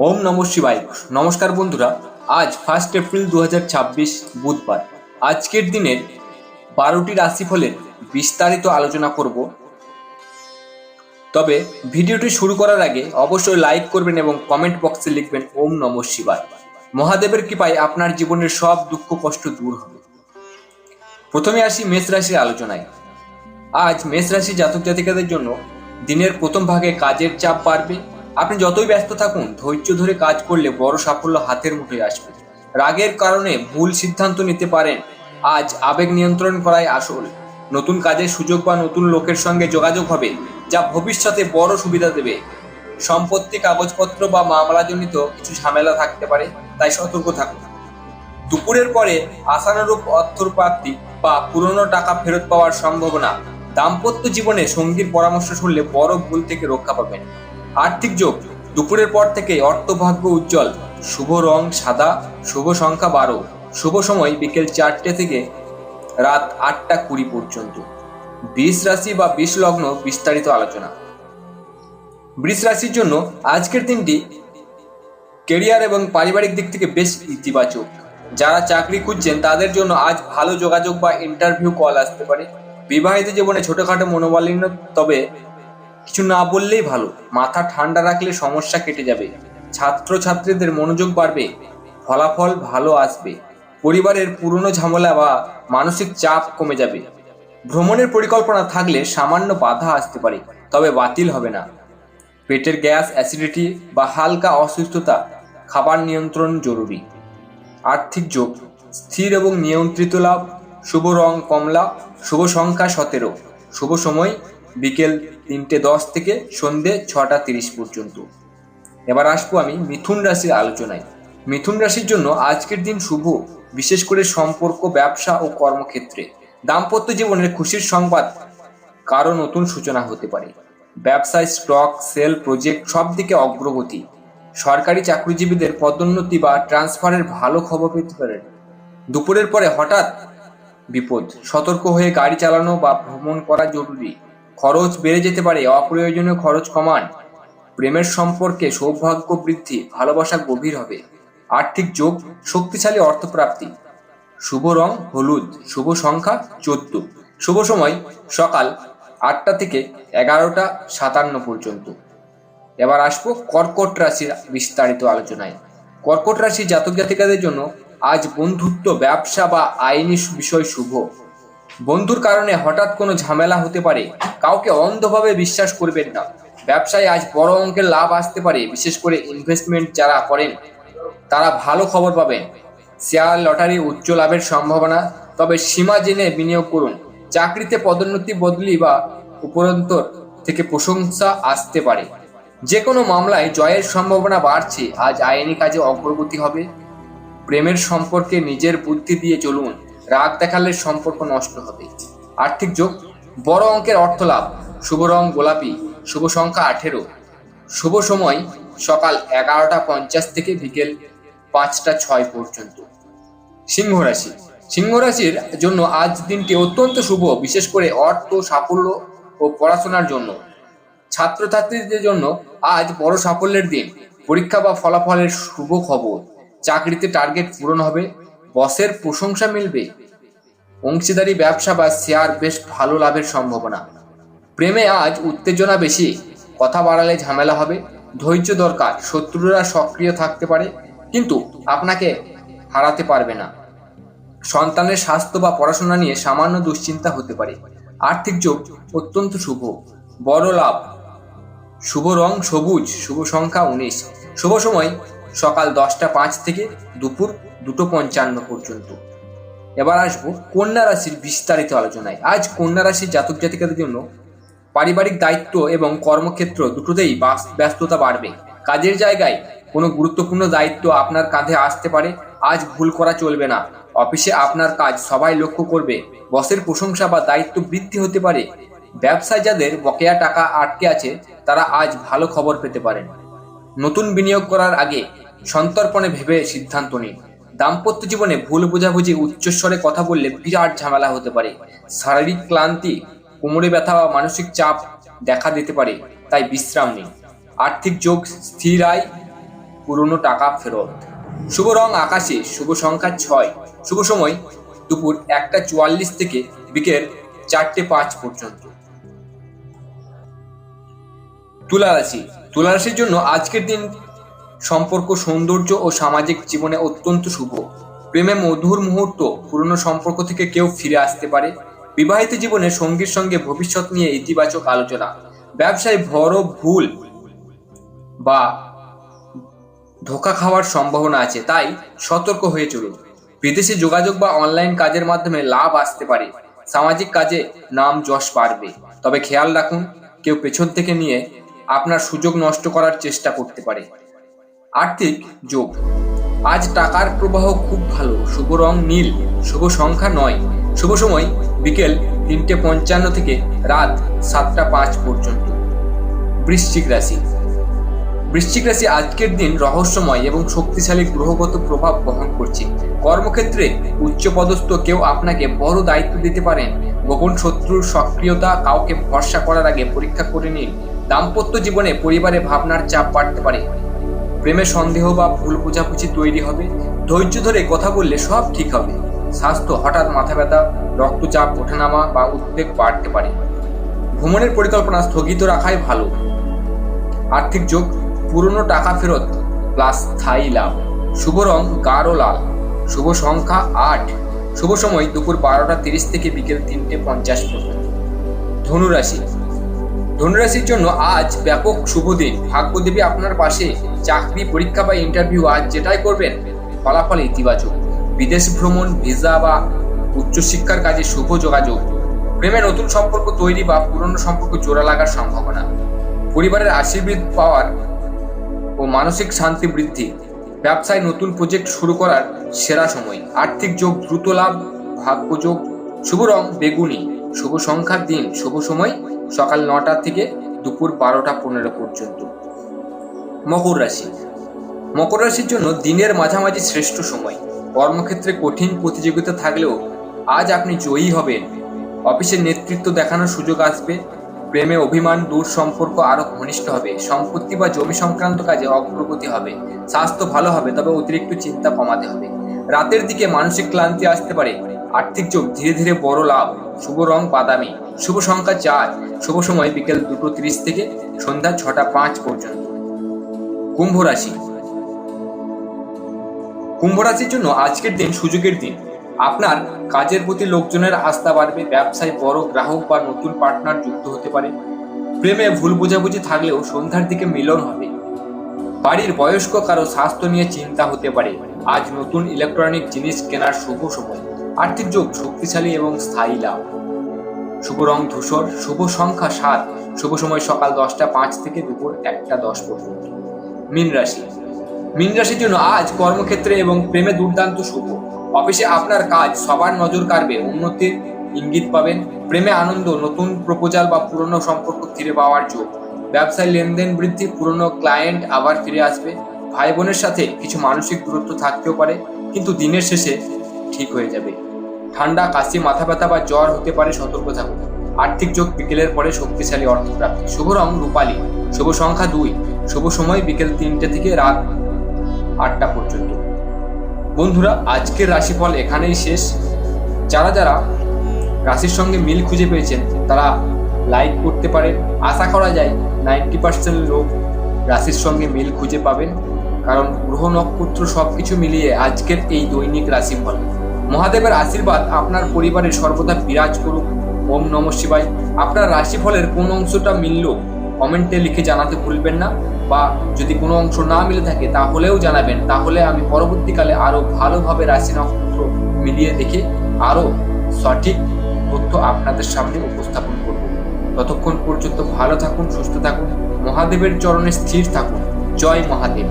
ওম নমঃ শিবায়। নমস্কার বন্ধুরা, আজ 1 এপ্রিল 2026 বুধবার। আজকের দিনের 12টি রাশিফলের বিস্তারিত আলোচনা করব। তবে ভিডিওটি শুরু করার আগে অবশ্যই লাইক করবেন এবং কমেন্ট বক্সে লিখবেন ওম নমঃ শিবায়। মহাদেবের কৃপায় আপনার জীবনের সব দুঃখ কষ্ট দূর হবে। প্রথমে আসি মেষ রাশির আলোচনায়। আজ মেষ রাশি জাতক জাতিকাদের জন্য দিনের প্রথম ভাগে কাজের চাপ বাড়বে। আপনি যতই ব্যস্ত থাকুন, ধৈর্য ধরে কাজ করলে বড় সাফল্য হাতের মুঠোয় আসবে। রাগের কারণে ভুল সিদ্ধান্ত নিতে পারেন। আজ আবেগ নিয়ন্ত্রণ করাই আসল। নতুন কাজের সুযোগ বা নতুন লোকের সঙ্গে যোগাযোগ হবে, যা ভবিষ্যতে বড় সুবিধা দেবে। সম্পত্তি, কাগজপত্র বা মামলাজনিত কিছু ঝামেলা থাকতে পারে, তাই সতর্ক থাকুন। দুপুরের পরে আশানুরূপ অর্থপ্রাপ্তি বা পুরনো টাকা ফেরত পাওয়ার সম্ভাবনা। দাম্পত্য জীবনে সঙ্গীর পরামর্শ শুনলে বড় ভুল থেকে রক্ষা পাবেন। আর্থিক যোগ, দুপুরের পর থেকে অর্থভাগ্য উজ্জ্বল। শুভ রং সাদা, শুভ সংখ্যা 12, শুভ সময় বিকেল 4টে থেকে রাত 8টা 20 পর্যন্ত। বৃষ রাশি বা বৃষ লগ্ন বিস্তারিত আলোচনা। বৃষ রাশির জন্য আজকের দিনটি কেরিয়ার এবং পারিবারিক দিক থেকে বেশ ইতিবাচক। যারা চাকরি খুঁজছেন তাদের জন্য আজ ভালো যোগাযোগ বা ইন্টারভিউ কল আসতে পারে। বিবাহিত জীবনে ছোটখাটো মনোমালিন্য, তবে কিছু না বললেই ভালো। মাথা ঠান্ডা রাখলে সমস্যা কেটে যাবে। ছাত্রছাত্রীদের মনোযোগ বাড়বে, ফলাফল ভালো আসবে। পরিবারের পুরনো ঝামেলা বা মানসিক চাপ কমে যাবে। ভ্রমণের পরিকল্পনা থাকলে সামান্য বাধা আসতে পারে, তবে বাতিল হবে না। পেটের গ্যাস, অ্যাসিডিটি বা হালকা অসুস্থতা, খাবার নিয়ন্ত্রণ জরুরি। আর্থিক যোগ, স্থির এবং নিয়ন্ত্রিত লাভ। শুভ রং কমলা, শুভ সংখ্যা 17, শুভ সময় বিকেল 3টে 10 থেকে সন্ধে 6টা 30 পর্যন্ত। এবার আসবো আমি মিথুন রাশির আলোচনায়। মিথুন রাশির জন্য আজকের দিন শুভ, বিশেষ করে সম্পর্ক, ব্যবসা ও কর্মক্ষেত্রে। দাম্পত্য জীবনের খুশির সংবাদ, কারো নতুন সূচনা হতে পারে। ব্যবসায়, স্টক, সেল, প্রজেক্ট সব দিকে অগ্রগতি। সরকারি চাকরিজীবীদের পদোন্নতি বা ট্রান্সফারের ভালো খবর পেতে পারেন। দুপুরের পরে হঠাৎ বিপদ, সতর্ক হয়ে গাড়ি চালানো বা ভ্রমণ করা জরুরি। খরচ বেড়ে যেতে পারে, অপ্রয়োজনীয় খরচ কমান। প্রেমের সম্পর্কে সৌভাগ্য বৃদ্ধি, ভালোবাসা গভীর হবে। আর্থিক যোগ, শক্তিশালী অর্থপ্রাপ্তি। শুভ রং হলুদ, শুভ সংখ্যা 14, শুভ সময় সকাল 8টা থেকে 11টা 57 পর্যন্ত। এবার আসবো কর্কট রাশির বিস্তারিত আলোচনায়। কর্কট রাশি জাতক জাতিকাদের জন্য আজ বন্ধুত্ব, ব্যবসা বা আইনি বিষয় শুভ। বন্ধুর কারণে হঠাৎ কোনো ঝামেলা হতে পারে, কাউকে অন্ধভাবে বিশ্বাস করবেন না। ব্যবসায় আজ বড় অঙ্কের লাভ আসতে পারে, বিশেষ করে ইনভেস্টমেন্ট যারা করেন তারা ভালো খবর পাবেন। শেয়ার, লটারি উচ্চ লাভের সম্ভাবনা, তবে সীমা জেনে বিনিয়োগ করুন। চাকরিতে পদোন্নতি, বদলি বা উপরন্তর থেকে প্রশংসা আসতে পারে। যে কোনো মামলায় জয়ের সম্ভাবনা বাড়ছে। আজ আইনি কাজে অগ্রগতি হবে। প্রেমের সম্পর্কে নিজের বুদ্ধি দিয়ে চলুন, রাগ দেখালে সম্পর্ক নষ্ট হবে। আর্থিক যোগ, বড় অঙ্কের অর্থ লাভ। শুভ রং গোলাপি, শুভ সংখ্যা 18, শুভ সময় সকাল 11টা 50 থেকে বিকেল 5টা 6 পর্যন্ত। সিংহ রাশি। সিংহ রাশির জন্য আজ দিনটি অত্যন্ত শুভ, বিশেষ করে অর্থ, সাফল্য ও পড়াশোনার জন্য। ছাত্রছাত্রীদের জন্য আজ বড় সাফল্যের দিন। পরীক্ষা বা ফলাফলের শুভ খবর। চাকরিতে টার্গেট পূরণ হবে, বসের প্রশংসা মিলবে। অংশীদারি, ব্যবসা বা শেয়ার বেশ ভালো লাভের সম্ভাবনা। প্রেমে আজ উত্তেজনা বেশি, কথা বাড়ালে ঝামেলা হবে। ধৈর্য দরকার, শত্রুরা সক্রিয় থাকতে পারে কিন্তু আপনাকে হারাতে পারবে না। সন্তানের স্বাস্থ্য বা পড়াশোনা নিয়ে সামান্য দুশ্চিন্তা হতে পারে। আর্থিক যোগ অত্যন্ত শুভ, বড় লাভ। শুভ রং সবুজ, শুভ সংখ্যা 19, শুভ সময় সকাল 10টা 5 থেকে দুপুর 2টো 55 পর্যন্ত। এবার আসবো কন্যা রাশির বিস্তারিত আলোচনায়। আজ কন্যা রাশির জাতক জাতিকাদের জন্য পারিবারিক দায়িত্ব এবং কর্মক্ষেত্র দুটোতেই ব্যস্ততা বাড়বে। কাজের জায়গায় কোনো গুরুত্বপূর্ণ দায়িত্ব আপনার কাঁধে আসতে পারে। আজ ভুল করা চলবে না। অফিসে আপনার কাজ সবাই লক্ষ্য করবে। বসের প্রশংসা বা দায়িত্ব বৃদ্ধি হতে পারে। ব্যবসায় যাদের বকেয়া টাকা আটকে আছে তারা আজ ভালো খবর পেতে পারেন। নতুন বিনিয়োগ করার আগে সন্তর্পণে ভেবে সিদ্ধান্ত নিন। দাম্পত্য জীবনে ভুল বোঝাবুঝি, উচ্চস্বরে কথা বললে বিরাট ঝামেলা হতে পারে। শারীরিক ক্লান্তি, কোমরে ব্যথা বা মানসিক চাপ দেখা দিতে পারে, তাই বিশ্রাম নিন। আর্থিক যোগ, স্থির আয়, পুরনো টাকা ফেরত। শুভ রং আকাশি, শুভ সংখ্যা 6, শুভ সময় দুপুর 1:44 থেকে বিকেল 4:05 পর্যন্ত। তুলা রাশি। তুলা রাশির জন্য আজকের দিন সম্পর্ক, সৌন্দর্য ও সামাজিক জীবনে অত্যন্ত শুভ। প্রেমে মধুর মুহূর্ত, পুরনো সম্পর্ক থেকে কেউ ফিরে আসতে পারে। বিবাহিত জীবনে সঙ্গীর সঙ্গে ভবিষ্যৎ নিয়ে ইতিবাচক আলোচনা। ব্যবসায় বড় ভুল বা ধোঁকা খাওয়ার সম্ভাবনা আছে, তাই সতর্ক হয়ে চলুন। বিদেশে যোগাযোগ বা অনলাইন কাজের মাধ্যমে লাভ আসতে পারে। সামাজিক কাজে নাম যশ বাড়বে, তবে খেয়াল রাখুন কেউ পেছন থেকে নিয়ে আপনার সুযোগ নষ্ট করার চেষ্টা করতে পারে। আর্থিক যোগ। আজ টাকার প্রবাহ খুব ভালো। শুভ রং নীল, শুভ সংখ্যা 9, শুভ সময় বিকেল 3:55 থেকে রাত 7:05 পর্যন্ত। বৃশ্চিক রাশি। বৃশ্চিক রাশি আজকের দিন রহস্যময় এবং শক্তিশালী গ্রহগত প্রভাব বহন করছে। কর্মক্ষেত্রে উচ্চপদস্থ কেউ আপনাকে বড় দায়িত্ব দিতে পারেন। গোপন শত্রুর সক্রিয়তা, কাউকে ভরসা করার আগে পরীক্ষা করে নিন। দাম্পত্য জীবনে পরিবারে ভাবনার চাপ বাড়তে পারে। প্রেমে সন্দেহ বা ভুল বোঝাবুঝি তৈরি হবে। ধৈর্য ধরে কথা বললে সব ঠিক হবে। স্বাস্থ্য, হঠাৎ মাথা ব্যথা, রক্তচাপ, ওঠানামা বা উদ্বেগ বাড়তে পারে। ভ্রমণের পরিকল্পনা স্থগিত রাখাই ভালো। আর্থিক যোগ। পুরনো টাকা ফেরত প্লাস স্থায়ী লাভ। শুভ রং গাঢ় লাল, শুভ সংখ্যা 8, শুভ সময় দুপুর 12:30 থেকে বিকেল 3:50 পর্যন্ত। ধনুরাশি। ধনুরাশির জন্য আজ ব্যাপক শুভ দিন। ভাগ্যদেবী আপনার পাশে। চাকরি, পরীক্ষা বা ইন্টারভিউ আজ যেটাই করবেন ফলাফল ইতিবাচক। বিদেশ ভ্রমণ, ভিসা বা উচ্চশিক্ষার কাজে শুভ যোগাযোগ। প্রেমে নতুন সম্পর্ক তৈরি বা পুরনো সম্পর্ক জোড়া লাগার সম্ভাবনা। পরিবারের আশীর্বাদ পাওয়ার ও মানসিক শান্তি বৃদ্ধি। ব্যবসায় নতুন প্রজেক্ট শুরু করার সেরা সময়। আর্থিক যোগ দ্রুত লাভ, ভাগ্যযোগ। শুভ রং বেগুনি, শুভ সংখ্যা 3, শুভ সময় সকাল 9টা থেকে দুপুর 12:15 পর্যন্ত। মকর রাশি। মকর রাশির জন্য দিনের মাঝামাঝি শ্রেষ্ঠ সময়। কর্মক্ষেত্রে কঠিন প্রতিযোগিতা থাকলেও আজ আপনি জয়ী হবেন। অফিসের নেতৃত্ব দেখানোর সুযোগ আসবে। প্রেমে অভিমান দূর, সম্পর্ক আরো ঘনিষ্ঠ হবে। সম্পত্তি বা জমি সংক্রান্ত কাজে অগ্রগতি হবে। স্বাস্থ্য ভালো হবে, তবে অতিরিক্ত চিন্তা কমাতে হবে। রাতের দিকে মানসিক ক্লান্তি আসতে পারে। আর্থিক যোগ ধীরে ধীরে বড় লাভ। শুভ রং বাদামি, শুভ সংখ্যা 4, শুভ সময় বিকেল 2:30 থেকে সন্ধ্যা 6:05 পর্যন্ত। কুম্ভ রাশি। কুম্ভ রাশির জন্য আজকের দিন সুযোগের দিন। আপনার কাজের প্রতি লোকজনের আস্থা বাড়বে। ব্যবসায় বড় গ্রাহক বা নতুন পার্টনার যুক্ত হতে পারে। প্রেমে ভুল বোঝাবুঝি থাকলেও সন্ধ্যার দিকে মিলন হবে। বাড়ির বয়স্ক কারো স্বাস্থ্য নিয়ে চিন্তা হতে পারে। আজ নতুন ইলেকট্রনিক জিনিস কেনার শুভ সময়। আর্থিক যোগ শক্তিশালী এবং স্থায়ী লাভ। শুভ রং ধূসর, শুভ সংখ্যা 7, শুভ সময় সকাল 10:05 থেকে দুপুর 1:10 পর্যন্ত। মীন রাশি। মীন রাশির জন্য আজ কর্মক্ষেত্রে এবং প্রেমে দুর্দান্ত শুভ। অফিসে আপনার কাজ সবার নজর কাড়বে। উন্নতির ইঙ্গিত পাবেন। প্রেমে আনন্দ, নতুন প্রপোজাল বা পুরনো সম্পর্ক ফিরে পাওয়ার যোগ। ব্যবসায় লেনদেন বৃদ্ধি, পুরনো ক্লায়েন্ট আবার ফিরে আসবে। ভাই বোনের সাথে কিছু মানসিক দূরত্ব থাকতেও পারে, কিন্তু দিনের শেষে ঠিক হয়ে যাবে। ঠান্ডা, কাশি, মাথা ব্যথা বা জ্বর হতে পারে, সতর্ক থাকুন। আর্থিক যোগ বিকেলের পরে শক্তিশালী অর্থপ্রাপ্তি। শুভ রং রূপালী, শুভ সংখ্যা 2, শুভ সময় বিকেল 3টে থেকে রাত 8টা পর্যন্ত। বন্ধুরা, আজকের রাশিফল এখানেই শেষ। যারা যারা রাশির সঙ্গে মিল খুঁজে পেয়েছেন তারা লাইক করতে পারেন। আশা করা যায় 90% লোক রাশির সঙ্গে মিল খুঁজে পাবেন, কারণ গ্রহ নক্ষত্র সবকিছু মিলিয়ে আজকের এই দৈনিক রাশিফল। মহাদেবের আশীর্বাদ আপনার পরিবারে সর্বদা বিরাজ করুক। ওম নমঃ শিবায়। আপনার রাশিফলের কোন অংশটা মিলল কমেন্টে লিখে জানাতে ভুলবেন না, বা যদি কোনো অংশ না মিলে থাকে তাহলেও জানাবেন। তাহলে আমি পরবর্তীকালে আরো ভালোভাবে রাশি নক্ষত্র মিলিয়ে দেখে আরো সঠিক তথ্য আপনাদের সামনে উপস্থাপন করব। ততক্ষণ পর্যন্ত ভালো থাকুন, সুস্থ থাকুন, মহাদেবের চরণে স্থির থাকুন। জয় মহাদেব।